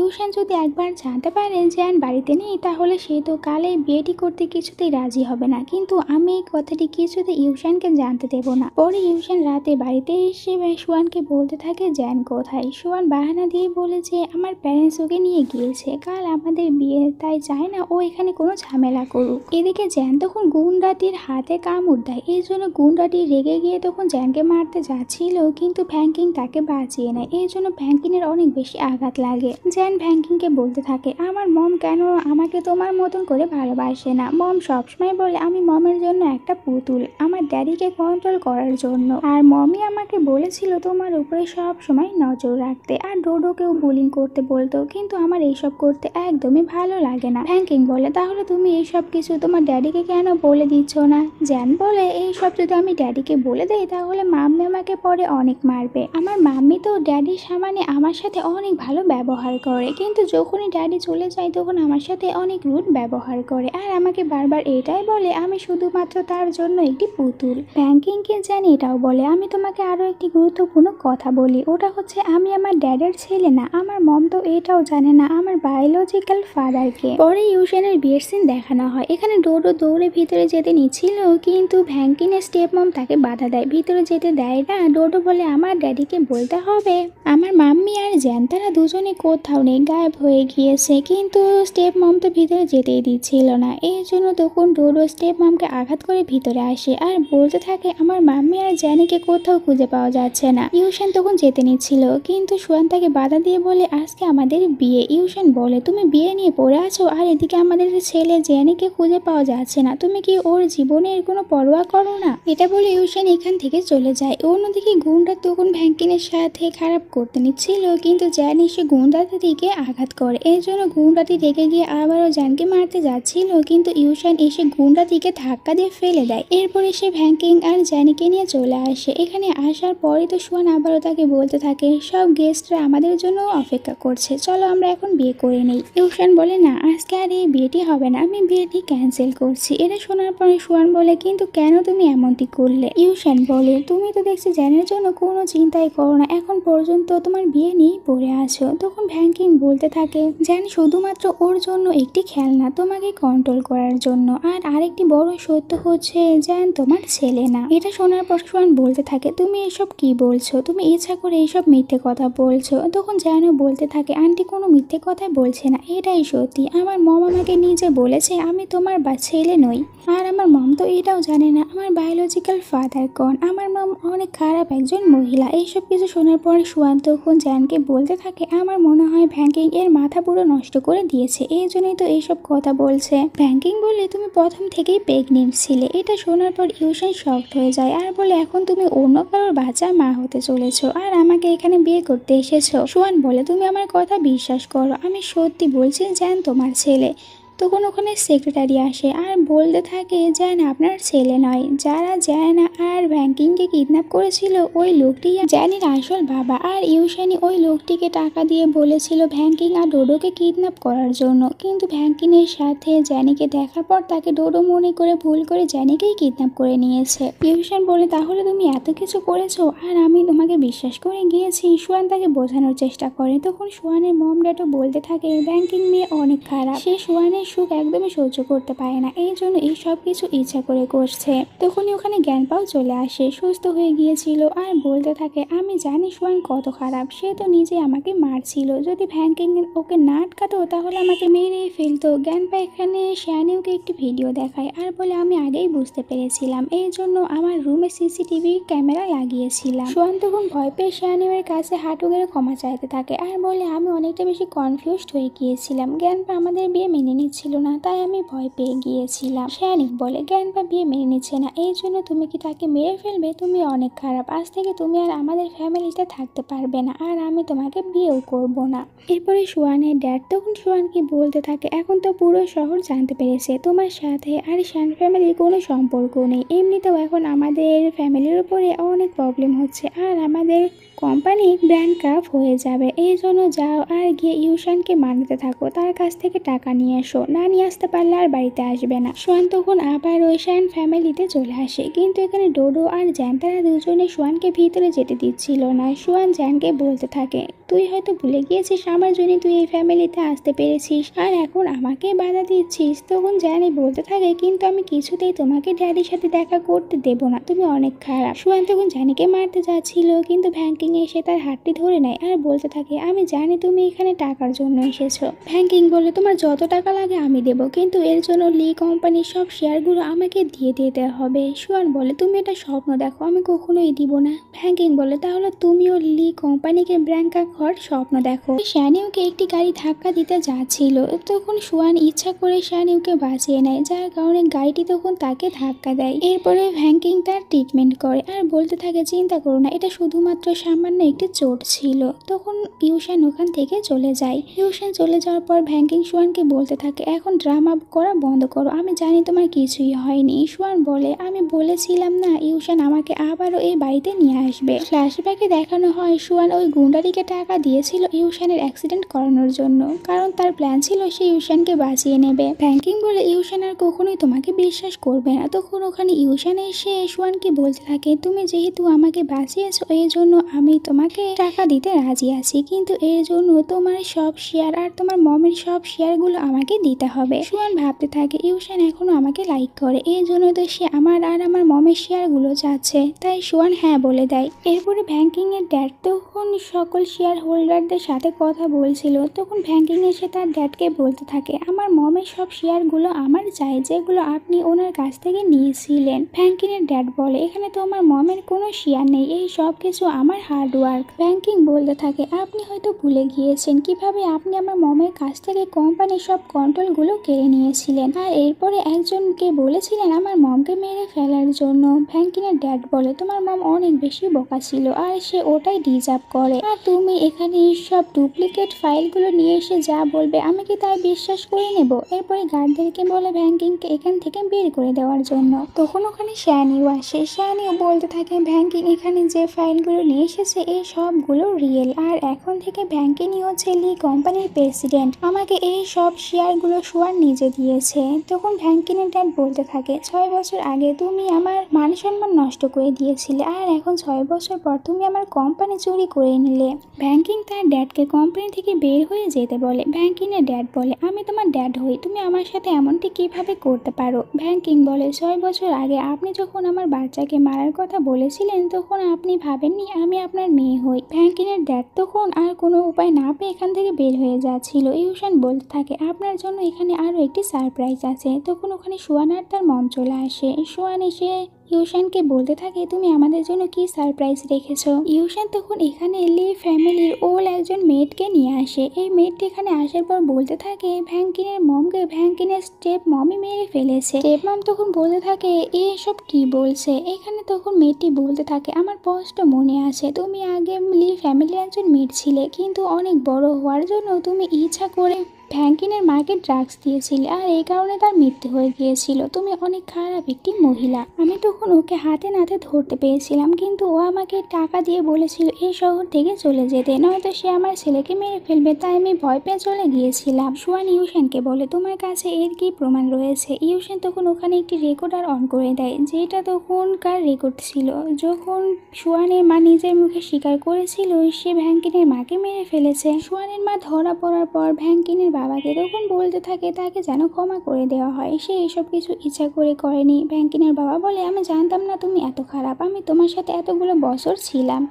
ইউশান যদি একবার জানতে পারে জ্যান বাড়িতে নেই তাহলে সে তো কাল এই বিয়েটি করতে কিছুতেই রাজি হবে না, কিন্তু আমি এই কথাটি কিছুতে ইউশানকে জানতে দেব না। পরে ইউশান রাতে বাড়িতে এসে সুয়ানকে বলতে থাকে জ্যান কোথায়। সুয়ান বাহানা দিয়ে বলে যে আমার প্যারেন্টস ওকে নিয়ে গিয়েছে, কাল আমাদের বিয়ে, তাই চায় না ও এখানে কোনো ঝামেলা করুক। এদিকে জ্যান তখন গুন্ডাটির হাতে কামড় দেয়, এই জন্য গুন্ডাটি রেগে গিয়ে তখন জ্যানকে মারতে যাচ্ছিল, কিন্তু ফ্র্যাঙ্কলিন তাকে বাঁচিয়ে নেয়। এই জন্য ফ্র্যাঙ্কলিনের অনেক বেশি আঘাত লাগে। জ্যান ফ্র্যাঙ্কলিনকে বলতে থাকে আমার মম কেন আমাকে তোমার মতন করে ভালোবাসে না। মম সবসময় বলে আমি মমের জন্য একটা পুতুল, আমার ড্যাডিকে কন্ট্রোল করার জন্য, আর মমই আমাকে বলেছিল তোমার উপরে সব সময় নজর রাখতে, আর ডোডোকেও বুলিং করতে বলতো, কিন্তু আমার এইসব করতে একদমই ভালো লাগে না। ফ্র্যাঙ্কলিন বলে তাহলে তুমি এইসব কিছু তোমার ড্যাডিকে কেন বলে দিচ্ছ না। জ্যান বলে এইসব যদি আমি ড্যাডিকে বলে দেই তাহলে মাম্মি আমাকে পরে অনেক মারবে। আমার মাম্মি তো ড্যাডির সামনে আমার সাথে অনেক ভালো ব্যবহার করে, কিন্তু যখনই ড্যাডি চলে যায় তখন আমার সাথে অনেক রুড ব্যবহার করে, আর আমাকে বারবার এটাই বলে আমি শুধুমাত্র তার জন্য একটি পুতুল। ফ্র্যাঙ্কলিনকে জ্যান এটাও বলে আমি তোমাকে আরো একটি গুরুত্বপূর্ণ কথা বলি, ওটা হচ্ছে আমি আমার ড্যাডের ছেলে না। আমার মম তো এটাও জানে না আমার বায়োলজিক্যাল ফাদারকে। পরে ইউশানের বিয়ের সিন দেখানো হয়। এখানে ডোডো দৌড়ে ভিতরে যেতে নিচ্ছিল, কিন্তু ফ্র্যাঙ্কলিনের স্টেপ মম তাকে বাধা দেয়, ভিতরে যেতে দেয় না। ডোডো বলে আমার ড্যাডিকে বলতে হবে। আমার মাম্মি আর জ্যান তারা দুজনে কোথাও নেই, গায়েব হয়ে গিয়েছে, কিন্তু স্টেপ মম তো ভিতরে যেতেই দিচ্ছিল না। এই জন্য তখন ডোডো স্টেপ মমকে আঘাত করে ভিতরে আসে আর বলতে থাকে আমার মাম্মি আর জ্যানিকে কোথাও খুঁজে পাওয়া যাচ্ছে না। ইউশান তখন যেতে নিচ্ছিল, কিন্তু সুয়ান তাকে বাধা দিয়ে বলে আজকে আমাদের বিয়ে। ইউশান বলে তুমি বিয়ে নিয়ে পড়ে আছো, আর এদিকে আমাদের ছেলে জ্যানিকে খুঁজে পাওয়া যাচ্ছে না, তুমি কি ওর জীবনের কোনো পরোয়া করো না। এটা বলে ইউশান এখান থেকে চলে যায়। অন্যদিকে গুন্ডা তখন ফ্র্যাঙ্কলিনের সাথে খারাপ করতে নিচ্ছিল, কিন্তু জ্যান এসে গুন্ডাটিকে আঘাত করে, এই জন্য গুন্ডাটি রেগে গিয়ে আবারও জ্যানকে মারতে যাচ্ছিল, কিন্তু ইউশান এসে গুন্ডাটিকে ধাক্কা দিয়ে ফেলে দেয়। এরপরে সে ফ্র্যাঙ্কলিন আর জ্যানিকে নিয়ে চলে আসে। এখানে আসার পরে তো সুয়ান আবারও তাকে বলতে থাকে সব গেস্টরা আমাদের জন্য অপেক্ষা করছে, চলো আমরা এখন বিয়ে করে নেই। ইউশান বলে না আজকে আর এই বিয়েটি হবে না, আমি বিয়েটি ক্যান্সেল করছি। এটা শোনার পরে সুয়ান বলে কিন্তু কেন তুমি এমনটি করলে। ইউশান বলে তুমি তো দেখছি জ্যানের জন্য কোনো চিন্তাই করো না, এখন পর্যন্ত তোমার বিয়ে নিয়েই পড়ে আছো। তখন ফ্র্যাঙ্কলিন বলতে থাকে জ্যান শুধুমাত্র ওর জন্য একটি খেলনা, তোমাকে কন্ট্রোল করার জন্য, আর আরেকটি বড় সত্য হচ্ছে জ্যান তোমার ছেলে না। এটা শোনার পর সুয়ান বলতে থাকে তুমি এসব কি বলছো, তুমি ইচ্ছা করে এইসব মিথ্যে কথা বলছো। তখন জ্যানও বলতে থাকে আন্টি কোনো মিথ্যে কথা বলছে না, এটাই সত্যি। আমার মম আমাকে নিজে বলেছে আমি তোমার ছেলে নই, আর আমার মম তো এটাও জানে না আমার বায়োলজিক্যাল ফাদার কোন। আমার মম অনেক খারাপ একজন মহিলা। এইসব কিছু শোনার পর সুয়ান তখন জ্যানকে বলতে থাকে আমার মনে হয় ফ্র্যাঙ্কলিন এর মাথা পুরো নষ্ট করে দিয়েছে, এই জন্যই তো এইসব কথা বলছে। ফ্র্যাঙ্কলিন বলে তুমি প্রথম থেকেই প্রেগনেন্ট ছিলে। এটা শোনার পর ইউশান শকড হয়ে যায় আর বলে এখন তুমি অন্য কারোর বাচ্চার মা হতে চলেছো, আর আমাকে এখানে বিয়ে করতে এসেছো। সুয়ান বলে তুমি আমার কথা বিশ্বাস করো, আমি সত্যি বলছি জ্যান তোমার ছেলে। তখন ওখানে সেক্রেটারি আসে আর বলতে থাকে জ্যান আপনার ছেলে নয়, যারা জ্যান আর ফ্র্যাঙ্কলিনকে কিডন্যাপ করেছিল ওই লোকটি জ্যানের আসল বাবা, আর ইউশানি ওই লোকটিকে টাকা দিয়ে বলেছিল ফ্র্যাঙ্কলিন আর ডোডোকে কিডন্যাপ করার জন্য, কিন্তু ফ্র্যাঙ্কলিনের সাথে জ্যানিকে দেখার পর তাকে ডোডো মনে করে ভুল করে জ্যানিকেই কিডন্যাপ করে নিয়েছে। ইউশান বলে তাহলে তুমি এত কিছু করেছো আর আমি তোমাকে বিশ্বাস করে গিয়েছি। সুয়ান তাকে বোঝানোর চেষ্টা করে। তখন সুয়ানের মম ড্যাডও বলতে থাকে ফ্র্যাঙ্কলিন মেয়ে অনেক খারাপ, সে সুয়ানের সুখ একদমই সহ্য করতে পারে না, এই জন্য এই সব কিছু ইচ্ছা করে করছে। তখনই ওখানে জ্ঞান পাও চলে আসে, সুস্থ হয়ে গিয়েছিল আর বলতে থাকে আমি জানি সুয়ান কত খারাপ, সে তো নিজে আমাকে মারছিল, যদি ফ্র্যাঙ্কলিন ওকে না আটকাতো তাহলে আমাকে মেরে ফেলতো। জ্ঞান পা এখানে শ্যানিওকে একটি ভিডিও দেখায় আর বলে আমি আগেই বুঝতে পেরেছিলাম, এই জন্য আমার রুমে সিসিটিভি ক্যামেরা লাগিয়েছিলাম। সুয়ান তখন ভয় পেয়ে শ্যানিওর কাছে হাঁটু গেড়ে ক্ষমা চাইতে থাকে আর বলে আমি অনেকটা বেশি কনফিউজড হয়ে গিয়েছিলাম, জ্ঞান পা আমাদের বিয়ে মেনে নিচ্ছিল না, তাই আমি ভয় পেয়ে গিয়েছিলাম। শ্যানিক বলে জ্ঞান পা বিয়ে মেনে নিচ্ছে না, এই জন্য তুমি কি তাকে মেরে ফেলবে, তুমি অনেক খারাপ, আজ থেকে তুমি আর আমাদের ফ্যামিলিতে থাকতে পারবে না, আর আমি তোমাকে বিয়েও করব না। এরপরে সুয়ানের ড্যাড তখন সুয়ানকে বলতে থাকে এখন তো পুরো শহর জানতে পেরেছে তোমার সাথে আর শ্যান ফ্যামিলির কোনো সম্পর্ক নেই, এমনিতেও এখন আমাদের ফ্যামিলির উপরে অনেক প্রবলেম হচ্ছে আর আমাদের কোম্পানি ব্র্যান্ড ক্রাফ হয়ে যাবে, এই জন্য যাও আর গিয়ে ইউশানকে মানাতে থাকো, তার কাছ থেকে টাকা নিয়ে এসো। না নিয়ে আসতে পারলে আর বাড়িতে আসবে না। সোয়ান তখন আবার ওই শায়ান ফ্যামিলিতে চলে আসে, কিন্তু এখানে ডোডো আর জ্যান তারা দুজনে সোয়ানকে ভিতরে যেতে দিচ্ছিল না। সোয়ান জ্যানকে বলতে থাকে, তুই হয়তো ভুলে গিয়েছিস আমার জন্য তুই এই ফ্যামিলিতে আসতে পেরেছিস আর এখন আমাকে বাধা দিচ্ছিস। তখন জ্যানি বলতে থাকে, কিন্তু আমি কিছুতেই তোমাকে ড্যাডির সাথে দেখা করতে দেবো না, তুমি অনেক খারাপ। সোয়ান তখন জ্যানিকে মারতে যাচ্ছিল, কিন্তু ভ্যাঙ্কিং এসে তার হাতটি ধরে নেয় আর বলতে থাকে, আমি জানি তুমি এখানে টাকার জন্য এসেছো। ভ্যাঙ্কিং বলে, তোমার যত টাকা লাগে আমি দেবো, কিন্তু এর জন্য লি কোম্পানির সব শেয়ারগুলো আমাকে দিয়ে দিতে হবে। সোয়ান বলে, তুমি এটা স্বপ্ন দেখো, আমি কখনোই দিব না। ভ্যাঙ্কিং বলে, তাহলে তুমিও লি কোম্পানিকে ব্যাংকক হওয়ার স্বপ্ন দেখো। শানিউকে একটি গাড়ি ধাক্কা দিতে যাচ্ছিল, তখন সোয়ান ইচ্ছা করে শানিউকে বাঁচিয়ে নেয়, যার কারণে গাড়িটি তখন তাকে ধাক্কা দেয়। এরপরে ভ্যাঙ্কিং তার ট্রিটমেন্ট করে আর বলতে থাকে, চিন্তা করো না, এটা শুধুমাত্র সামান্য একটি চোট ছিল। তখন ইউশান ওখান থেকে চলে যায়। ইউশান চলে যাওয়ার পর ভ্যাঙ্কিং সোয়ানকে বলতে থাকে, এখন ড্রামা করা বন্ধ করো, আমি জানি তোমার কিছুই হয়নি। সোয়ান বলে, আমি বলেছিলাম না ইউশান আমাকে আবারও এই বাড়িতে নিয়ে আসবে। ফ্ল্যাশব্যাকে দেখানো হয় সোয়ান ওই গুন্ডারিকে টাকা দিয়েছিল ইউশানের অ্যাক্সিডেন্ট করানোর জন্য, কারণ তার প্ল্যান ছিল সে ইউশানকে বাঁচিয়ে নেবে। ভ্যাঙ্কিং বলে, ইউশান আর কখনোই তোমাকে বিশ্বাস করবে না। তখন ওখানে ইউশান এসে সোয়ানকে বলতে থাকে, তুমি যেহেতু আমাকে বাঁচিয়েছো এই জন্য আমি তোমাকে টাকা দিতে রাজি আছি, কিন্তু এর জন্য তোমার সব শেয়ার আর তোমার মমের সব শেয়ারগুলো আমাকে দিতে হবে। সোয়ান ভাবতে থাকে, ইউশান এখনো আমাকে লাইক করে, এই জন্য তো সে আমার আর আমার মমের শেয়ারগুলো চাচ্ছে। তাই সোয়ান হ্যাঁ বলে দেয়। এরপরে ভ্যাঙ্কিং এর ড্যাড তখন সকল শেয়ার হোল্ডারদের সাথে কথা বলছিল। তখন ভ্যাঙ্কিং এসে তার ড্যাডকে বলতে থাকে, আমার মমের সব শেয়ারগুলো আমার চাই, যেগুলো আপনি ওনার কাছ থেকে নিয়েছিলেন। ভ্যাঙ্কিং এর ড্যাড বলে, এখানে তো আমার মমের কোনো শেয়ার নেই, এই সব কিছু আমার হার্ডওয়ার্ক। ভ্যাঙ্কিং বলতে থাকে, আপনি হয়তো ভুলে গিয়েছেন কিভাবে আপনি আমার মমের কাছ থেকে কোম্পানির সব কন্ট্রোলগুলো কেড়ে নিয়েছিলেন আর এরপরে একজনকে বলেছিলেন আমার মমকে মেরে ফেলার জন্য। ভ্যাঙ্কিং এর ড্যাড বলে, তোমার মম অনেক বেশি বোকা ছিল আর সে ওটাই ডিজার্ভ করে, আর তুমি এখানে সব ডুপ্লিকেট ফাইলগুলো নিয়ে এসে যা বলবে আমি কি তাই বিশ্বাস করে নেব? এরপরে গার্ডদেরকে বলে ভ্যাঙ্কিংকে এখান থেকে বের করে দেওয়ার জন্য। তখন ওখানে শানিউ আসে। শানিউ বলতে থাকে, ভ্যাঙ্কিং এখানে যে ফাইলগুলো নিয়ে এসেছে এই সবগুলো রিয়েল, আর এখন থেকে ভ্যাঙ্কিংই হচ্ছে লি কোম্পানির প্রেসিডেন্ট। আমাকে এই সব শেয়ারগুলো সোয়ান নিজে দিয়েছে। তখন ভ্যাঙ্কিং এর ড্যাড বলতে থাকে, 6 বছর আগে তুমি আমার মান সম্মান নষ্ট করে দিয়েছিলে আর এখন 6 বছর পর তুমি আমার কোম্পানি চুরি করে নিলে। ভ্যাঙ্কিং তার ড্যাডকে কোম্পানি থেকে বের হয়ে যেতে বলে। ভ্যাঙ্কিং এর ড্যাড বলে, আমি তোমার ড্যাড হই, তুমি আমার সাথে এমনটি কিভাবে করতে পারো? ভ্যাঙ্কিং বলে, 6 বছর আগে আপনি যখন আমার বাচ্চাকে মারার কথা বলেছিলেন তখন আপনি ভাবেননি আমি আপনার মেয়ে হই। ভ্যাঙ্কিং এর ড্যাড তখন আর কোনো উপায় না পেয়ে এখান থেকে বের হয়ে যাচ্ছিল। ইউশান বলতে থাকে, আপনার জন্য এখানে আরো একটি সারপ্রাইজ আছে। তখন ওখানে সোয়ান আর তার মম চলে আসে। সোয়ান এসে ইউশানকে বলতে থাকে, তুমি আমাদের জন্য কি সারপ্রাইজ রেখেছো? ইউশান তখন এখানে লি ফ্যামিলির ওল একজন মেয়েটকে নিয়ে আসে। এই মেয়েটি এখানে আসার পর বলতে থাকে ভ্যাঙ্কিনের মমকে ভ্যাঙ্কিনের স্টেপ মমই মেরে ফেলেছে। স্টেপ মম তখন বলতে থাকে এসব কি বলছে? এখানে তখন মেয়েটি বলতে থাকে, আমার স্পষ্ট মনে আছে তুমি আগে লি ফ্যামিলির একজন মেয়ে ছিলে, কিন্তু অনেক বড় হওয়ার জন্য তুমি ইচ্ছা করে ভ্যাঙ্কিনের মাকে ড্রাগস দিয়েছিলে আর এই কারণে তার মৃত্যু হয়ে গিয়েছিল। তুমি অনেক খারাপ একটি মহিলা। আমি তখন ওকে হাতে নাতে ধরতে পেরেছিলাম, কিন্তু ও আমাকে টাকা দিয়ে বলেছিল এই শহর থেকে চলে যেতে, নয়তো সে আমার ছেলেকে মেরে ফেলবে, তাই আমি ভয় পেয়ে চলে গিয়েছিলাম। সোয়ান ইউশানকে বলে, তোমার কাছে এর কি প্রমাণ রয়েছে? ইউশান তখন ওখানে একটি রেকর্ডার অন করে দেয়, যেটা তখনকার রেকর্ড ছিল যখন সোয়ানের মা নিজের মুখে স্বীকার করেছিল সে ভ্যাঙ্কিনের মাকে মেরে ফেলেছে। সোয়ানের মা ধরা পড়ার পর ভ্যাঙ্কিনের বাবাকে তখন বলতে থাকে তাকে যেন ক্ষমা করে দেওয়া হয়, সে এসব কিছু ইচ্ছা করে করেনি। ভ্যাঙ্কিনের বাবা বলে, আমি জানতাম না তুমি এত খারাপ, আমি তোমার সাথে এতগুলো বছর ছিলাম।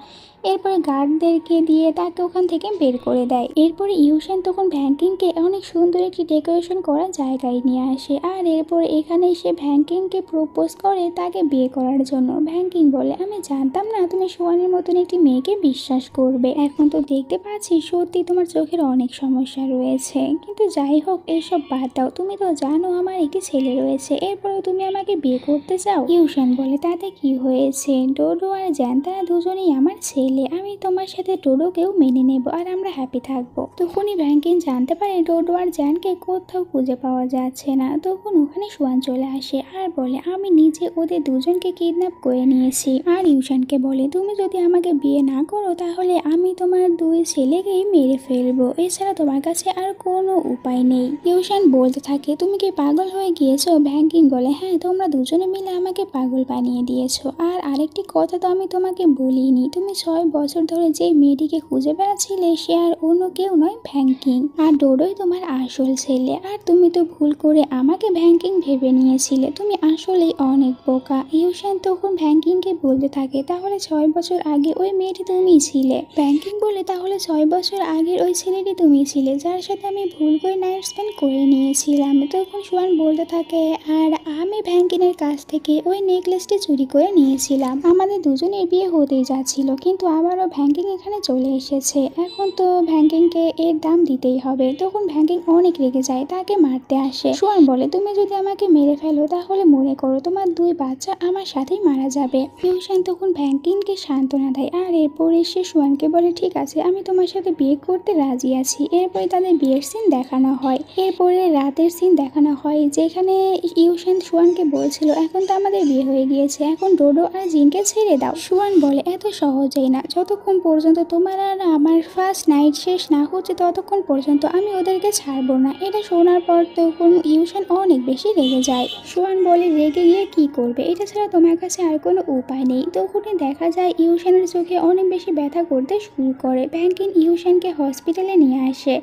এরপরে গার্ডদেরকে দিয়ে তাকে ওখান থেকে বের করে দেয়। এরপরে ইউশান তখন ভ্যাঙ্কিংকে অনেক সুন্দর একটি ডেকোরেশন করা জায়গায় নিয়ে আসে, আর এরপর এখানে এসে ভ্যাঙ্কিংকে প্রপোজ করে তাকে বিয়ে করার জন্য। ভ্যাঙ্কিং বলে, আমি জানতাম না তুমি সোয়ানের মতন একটি মেয়েকে বিশ্বাস করবে, এখন তো দেখতে পাচ্ছি সত্যি তোমার চোখের অনেক সমস্যা রয়েছে, কিন্তু যাই হোক এইসব বাদ দাও, তুমি তো জানো আমার একটি ছেলে রয়েছে, এরপরেও তুমি আমাকে বিয়ে করতে চাও? ইউশান বলে, তাতে কি হয়েছে, ডোডো আর জ্যান তারা দুজনেই আমার ছেলে। ছেলে, আমি তোমার সাথে ডোডোকেও মেনে নেব আর আমরা হ্যাপি থাকবো। তখনই ভ্যাঙ্কিন জানতে পারে ডোডো আর জ্যানকে কোথাও খুঁজে পাওয়া যাচ্ছে না। তখন ওখানে সোয়ান চলে আসে আর বলে আমি নিজে ওদের দুজনকে কিডন্যাপ করে নিয়েছি। আর ইউশানকে বলে তুমি যদি আমাকে বিয়ে না করো তাহলে আমি তোমার দুই ছেলেকেই মেরে ফেলবো, এছাড়া তোমার কাছে আর কোনো উপায় নেই। ইউশান বলতে থাকে তুমি কি পাগল হয়ে গিয়েছো? ভ্যাঙ্কিন বলে হ্যাঁ, তোমরা দুজনে মিলে আমাকে পাগল বানিয়ে দিয়েছো। আর আরেকটি কথা তো আমি তোমাকে বলিনি, তুমি 6 বছর ধরে যে মেয়েটিকে খুঁজে বেড়াচ্ছিলে সে আর অন্য কেউ নয়, ভ্যাঙ্কিন। আর ডোডোই তোমার আসল ছেলে। আর তুমি তো ভুল করে আমাকে ভ্যাঙ্কিন ভেবে নিয়েছিলে, তুমি আসলেই অনেক বোকা। ইউশান তখন ভ্যাঙ্কিনকে বলতে থাকে তাহলে 6 বছর আগে ওই মেয়েটি তুমিই ছিলে? ভ্যাঙ্কিন বলে তাহলে 6 বছর আগের ওই ছেলেটি তুমিই ছিলে যার সাথে আমি ভুল করে নাইট স্পেন্ড করে নিয়েছিলাম। তখন সোয়ান বলতে থাকে আর আমি ভ্যাঙ্কিনের কাছ থেকে ওই নেকলেসটি চুরি করে নিয়েছিলাম। আমাদের দুজনের বিয়ে হতেই যাচ্ছিল, কিন্তু আবারও ভ্যাঙ্কিং এখানে চলে এসেছে, এখন তো ভ্যাঙ্কিংকে এর দাম দিতেই হবে। তখন ভ্যাঙ্কিং অনেক রেগে যায়, তাকে মারতে আসে। সোয়ান বলে তুমি যদি আমাকে মেরে ফেলো তাহলে মনে করো তোমার 2 বাচ্চা আমার সাথেই মারা যাবে। ইউশান তখন ভ্যাঙ্কিনকে সান্ত্বনা দেয় আর এরপরে সে সোয়ানকে বলে ঠিক আছে আমি তোমার সাথে বিয়ে করতে রাজি আছি। এরপরে তাদের বিয়ের সিন দেখানো হয়। এরপরে রাতের সিন দেখানো হয় যেখানে ইউশান সোয়ানকে বলছিল এখন তো আমাদের বিয়ে হয়ে গিয়েছে, এখন ডোডো আর জিনকে ছেড়ে দাও। সোয়ান বলে এত সহজেই না, যতক্ষণ পর্যন্ত তোমার আর আমার ফার্স্ট নাইট শেষ না হচ্ছে ততক্ষণ পর্যন্ত আমি ওদেরকে ছাড়বো না। এটা শোনার পর তখন ইউশান অনেক বেশি রেগে যায়। সোয়ান বলে রেগে গিয়ে কি করবে, এটা ছাড়া তোমার কাছে আর কোনো উপায় নেই। তখনই দেখা যায় ইউশানের চোখে অনেক বেশি ব্যথা করতে শুরু করে। ভ্যাঙ্কিন ইউশানকে হসপিটালে নিয়ে আসে।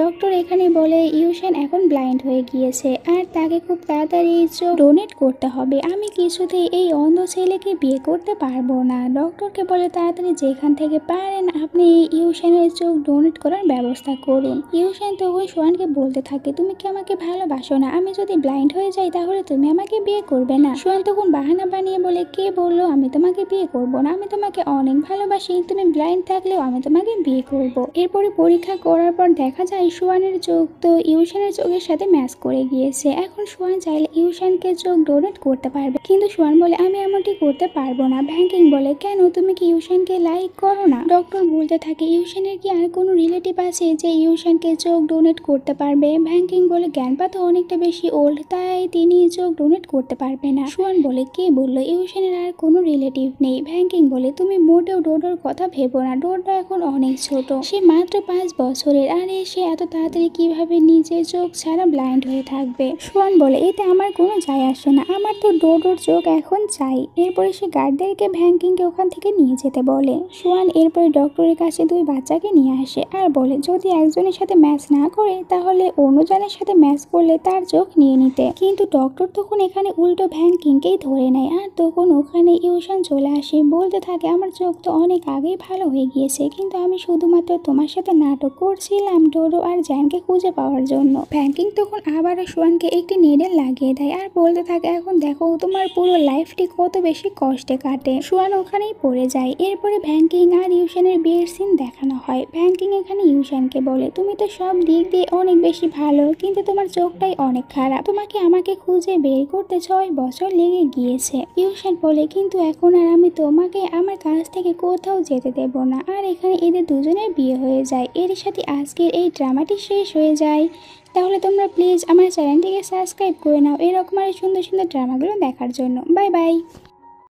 ডক্টর এখানে বলে ইউশান এখন ব্লাইন্ড হয়ে গিয়েছে আর তাকে খুব তাড়াতাড়ি চোখ ডোনেট করতে হবে। আমি কিছুতেই এই অন্ধ ছেলেকে বিয়ে করতে পারবো না। ডক্টরকে বলে তাড়াতাড়ি যেখান থেকে পারেন আপনি ইউশানের চোখ ডোনেট করার ব্যবস্থা করুন। ইউশান তখন সোয়ানকে বলতে থাকে তুমি কি আমাকে ভালোবাসো না? আমি যদি ব্লাইন্ড হয়ে যাই তাহলে তুমি আমাকে বিয়ে করবে না। সোয়ান তখন বাহানা বানিয়ে বলে কে বললো আমি তোমাকে বিয়ে করবো না? আমি তোমাকে অনেক ভালোবাসি, তুমি ব্লাইন্ড থাকলেও আমি তোমাকে বিয়ে করবো। এরপরে পরীক্ষা করার পর দেখা যায় সোয়ানের চোখ তো ইউশানের চোখের সাথে ম্যাচ করে গিয়েছে। এখন সোয়ান চাইলে ইউশানকে চোখ ডোনেট করতে পারবে, কিন্তু সোয়ান বলে আমি এমনটি করতে পারবো না। ভ্যাঙ্কিং বলে কেন, তুমি কি ইউশানকে লাইক করো না? ডক্টর বলতে থাকে ইউশানের কি আর কোনো রিলেটিভ আছে যে ইউশানকে চোখ ডোনেট করতে পারবে? ভ্যাঙ্কিং বলে জ্ঞানপা তো অনেকটা বেশি ওল্ড, তাই তিনি চোখ ডোনেট করতে পারবে না। সোয়ান বলে কে বললো ইউশানের আর কোনো রিলেটিভ নেই? ভ্যাঙ্কিং বলে তুমি মোটেও ডোডোর কথা ভেবো না, ডোডো এখন অনেক ছোট, সে মাত্র 5 বছরের, আর সে এত তাড়াতাড়ি কিভাবে নিজের চোখ ছাড়া ব্লাইন্ড হয়ে থাকবে? সোয়ান বলে এতে আমার কোনো যায় আসে না, আমার তো ডোডোর চোখ এখন চাই। এরপরে সে গার্ডদেরকে ভ্যাঙ্কিংকে ওখান থেকে নিয়ে যেতে বলে। সোয়ান এরপরে ডক্টরের কাছে 2 বাচ্চাকে নিয়ে আসে আর বলে যদি একজনের সাথে ম্যাচ না করে তাহলে অন্যজনের সাথে ম্যাচ করলে তার চোখ নিয়ে নিতে। কিন্তু ডক্টর তখন এখানে উল্টো ভ্যাঙ্কিংকেই ধরে নেয়। আর তখন ওখানে ইউশান চলে আসে, বলতে থাকে আমার চোখ তো অনেক আগেই ভালো হয়ে গিয়েছে, কিন্তু আমি শুধুমাত্র তোমার সাথে নাটক করছিলাম ডোডো আর জ্যানকে খুঁজে পাওয়ার জন্য। ভ্যাঙ্কিং তখন আবারও সোয়ানকে একটি নেডেল লাগিয়ে দেয় আর বলতে থাকে এখন দেখো তোমার পুরো লাইফটি কত বেশি কষ্টে কাটে। সোয়ান ওখানেই পড়ে যায়। এরপরে ভ্যাঙ্কিং আর ইউশানের বিয়ের সিন দেখানো হয়। ভ্যাঙ্কিং এখানে ইউশানকে বলে তুমি তো সব দিক দিয়ে অনেক বেশি ভালো, কিন্তু তোমার চোখটাই অনেক খারাপ, তোমাকে আমাকে খুঁজে বের করতে 6 বছর লেগে গিয়েছে। ইউশান বলে কিন্তু এখন আর আমি তোমাকে আমার কাছ থেকে কোথাও যেতে দেব না। আর এখানে এদের দুজনের বিয়ে হয়ে যায়। এর সাথে আজকের এই ড্রামাটি শেষ হয়ে যায়। তাহলে তোমরা প্লিজ আমার চ্যানেলটিকে সাবস্ক্রাইব করে নাও এরকম আর সুন্দর সুন্দর ড্রামাগুলো দেখার জন্য। Bye bye.